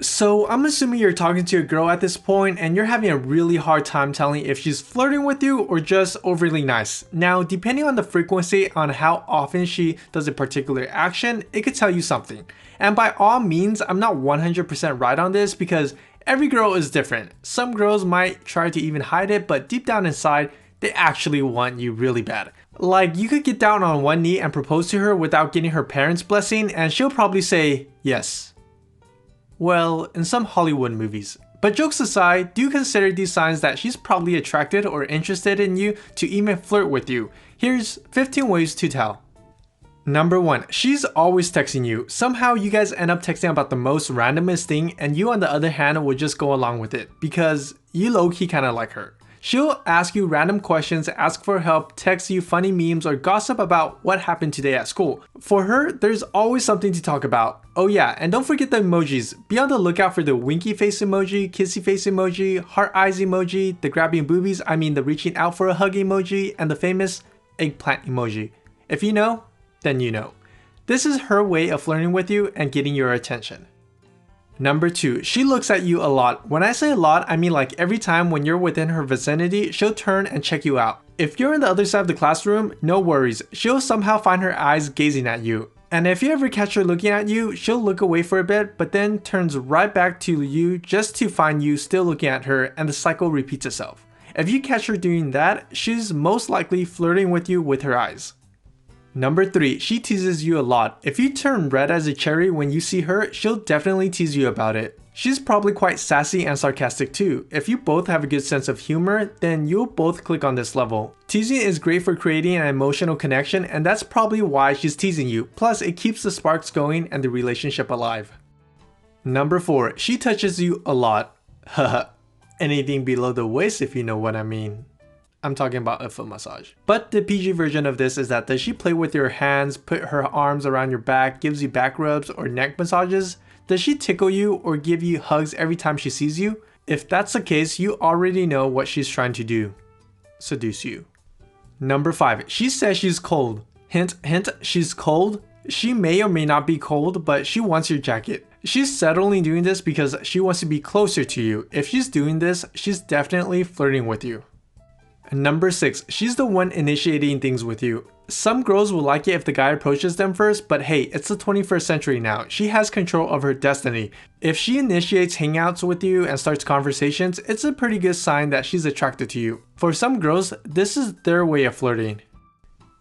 So I'm assuming you're talking to a girl at this point and you're having a really hard time telling if she's flirting with you or just overly nice. Now, depending on the frequency on how often she does a particular action, it could tell you something. And by all means, I'm not 100% right on this because every girl is different. Some girls might try to even hide it, but deep down inside, they actually want you really bad. Like, you could get down on one knee and propose to her without getting her parents' blessing and she'll probably say yes. Well, in some Hollywood movies. But jokes aside, do consider these signs that she's probably attracted or interested in you to even flirt with you. Here's 15 ways to tell. Number 1, she's always texting you. Somehow you guys end up texting about the most randomest thing and you on the other hand will just go along with it because you low-key kinda like her. She'll ask you random questions, ask for help, text you funny memes, or gossip about what happened today at school. For her, there's always something to talk about. Oh yeah, and don't forget the emojis. Be on the lookout for the winky face emoji, kissy face emoji, heart eyes emoji, the grabbing boobies, the reaching out for a hug emoji, and the famous eggplant emoji. If you know, then you know. This is her way of flirting with you and getting your attention. Number 2, she looks at you a lot. When I say a lot, I mean like every time when you're within her vicinity, she'll turn and check you out. If you're on the other side of the classroom, no worries, she'll somehow find her eyes gazing at you. And if you ever catch her looking at you, she'll look away for a bit, but then turns right back to you just to find you still looking at her, and the cycle repeats itself. If you catch her doing that, she's most likely flirting with you with her eyes. Number 3, she teases you a lot. If you turn red as a cherry when you see her, she'll definitely tease you about it. She's probably quite sassy and sarcastic too. If you both have a good sense of humor, then you'll both click on this level. Teasing is great for creating an emotional connection and that's probably why she's teasing you. Plus, it keeps the sparks going and the relationship alive. Number 4, she touches you a lot. Haha. Anything below the waist if you know what I mean. I'm talking about a foot massage. But the PG version of this is that does she play with your hands, put her arms around your back, gives you back rubs or neck massages? Does she tickle you or give you hugs every time she sees you? If that's the case, you already know what she's trying to do. Seduce you. Number 5, she says she's cold. Hint, hint, she's cold. She may or may not be cold, but she wants your jacket. She's subtly doing this because she wants to be closer to you. If she's doing this, she's definitely flirting with you. Number 6, she's the one initiating things with you. Some girls will like it if the guy approaches them first, but hey, it's the 21st century now. She has control of her destiny. If she initiates hangouts with you and starts conversations, it's a pretty good sign that she's attracted to you. For some girls, this is their way of flirting.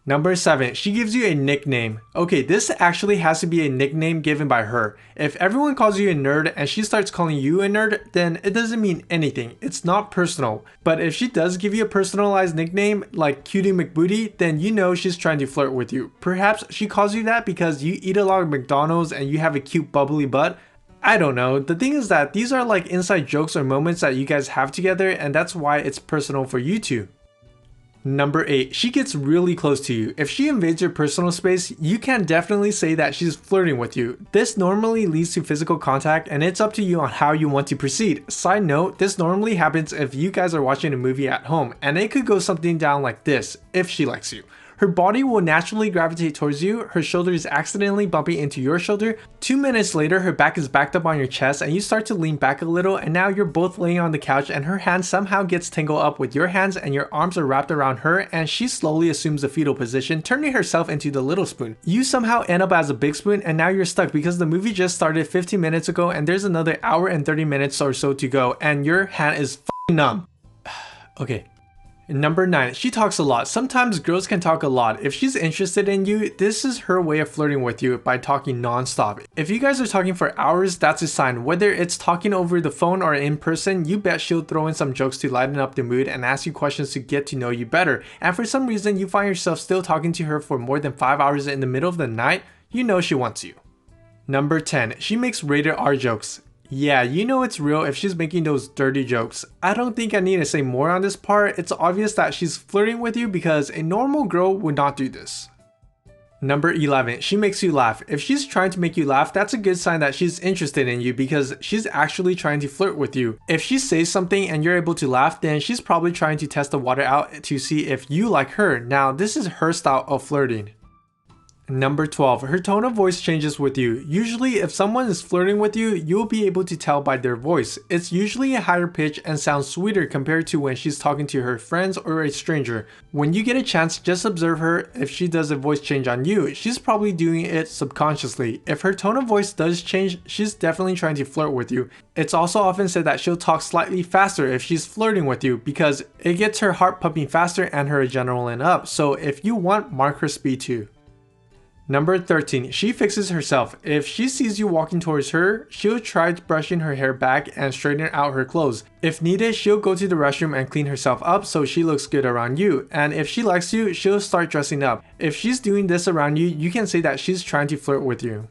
Number 7, she gives you a nickname. Okay, this actually has to be a nickname given by her. If everyone calls you a nerd and she starts calling you a nerd, then it doesn't mean anything. It's not personal. But if she does give you a personalized nickname like Cutie McBooty, then you know she's trying to flirt with you. Perhaps she calls you that because you eat a lot of McDonald's and you have a cute bubbly butt. I don't know. The thing is that these are like inside jokes or moments that you guys have together and that's why it's personal for you two. Number 8, she gets really close to you. If she invades your personal space, you can definitely say that she's flirting with you. This normally leads to physical contact and it's up to you on how you want to proceed. Side note, this normally happens if you guys are watching a movie at home and it could go something down like this if she likes you. Her body will naturally gravitate towards you, her shoulder is accidentally bumping into your shoulder. 2 minutes later, her back is backed up on your chest and you start to lean back a little and now you're both laying on the couch and her hand somehow gets tangled up with your hands and your arms are wrapped around her and she slowly assumes the fetal position, turning herself into the little spoon. You somehow end up as a big spoon and now you're stuck because the movie just started 15 minutes ago and there's another hour and 30 minutes or so to go and your hand is f***ing numb. Okay. Number 9, she talks a lot. Sometimes girls can talk a lot. If she's interested in you, this is her way of flirting with you by talking non-stop. If you guys are talking for hours, that's a sign. Whether it's talking over the phone or in person, you bet she'll throw in some jokes to lighten up the mood and ask you questions to get to know you better. And for some reason, you find yourself still talking to her for more than 5 hours in the middle of the night, you know she wants you. Number 10, she makes rated R jokes. Yeah, you know it's real if she's making those dirty jokes. I don't think I need to say more on this part. It's obvious that she's flirting with you because a normal girl would not do this. Number 11, she makes you laugh. If she's trying to make you laugh, that's a good sign that she's interested in you because she's actually trying to flirt with you. If she says something and you're able to laugh, then she's probably trying to test the water out to see if you like her. Now, this is her style of flirting. Number 12, her tone of voice changes with you. Usually, if someone is flirting with you, you'll be able to tell by their voice. It's usually a higher pitch and sounds sweeter compared to when she's talking to her friends or a stranger. When you get a chance, just observe her. If she does a voice change on you, she's probably doing it subconsciously. If her tone of voice does change, she's definitely trying to flirt with you. It's also often said that she'll talk slightly faster if she's flirting with you because it gets her heart pumping faster and her adrenaline up. So if you want, mark her speed too. Number 13, she fixes herself. If she sees you walking towards her, she'll try brushing her hair back and straightening out her clothes. If needed, she'll go to the restroom and clean herself up so she looks good around you. And if she likes you, she'll start dressing up. If she's doing this around you, you can say that she's trying to flirt with you.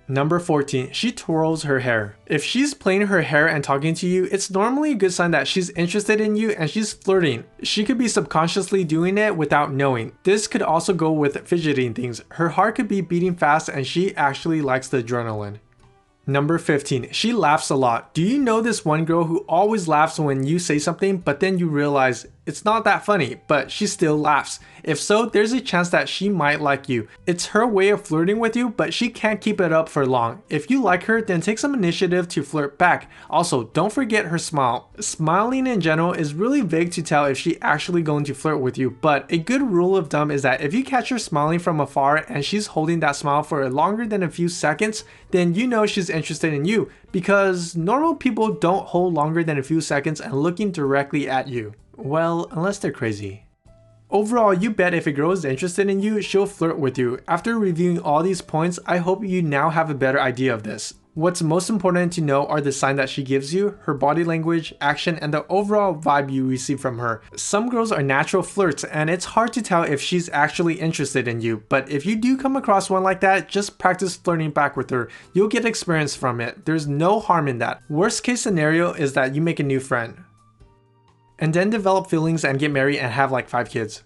Number 14, she twirls her hair. If she's playing her hair and talking to you, it's normally a good sign that she's interested in you and she's flirting. She could be subconsciously doing it without knowing. This could also go with fidgeting things. Her heart could be beating fast and she actually likes the adrenaline. Number 15, she laughs a lot. Do you know this one girl who always laughs when you say something, but then you realize it's not that funny, but she still laughs? If so, there's a chance that she might like you. It's her way of flirting with you, but she can't keep it up for long. If you like her, then take some initiative to flirt back. Also, don't forget her smile. Smiling in general is really vague to tell if she's actually going to flirt with you, but a good rule of thumb is that if you catch her smiling from afar and she's holding that smile for longer than a few seconds, then you know she's interested in you, because normal people don't hold longer than a few seconds and looking directly at you. Well, unless they're crazy. Overall, you bet if a girl is interested in you, she'll flirt with you. After reviewing all these points, I hope you now have a better idea of this. What's most important to know are the sign that she gives you, her body language, action, and the overall vibe you receive from her. Some girls are natural flirts, and it's hard to tell if she's actually interested in you, but if you do come across one like that, just practice flirting back with her. You'll get experience from it. There's no harm in that. Worst case scenario is that you make a new friend and then develop feelings and get married and have like 5 kids.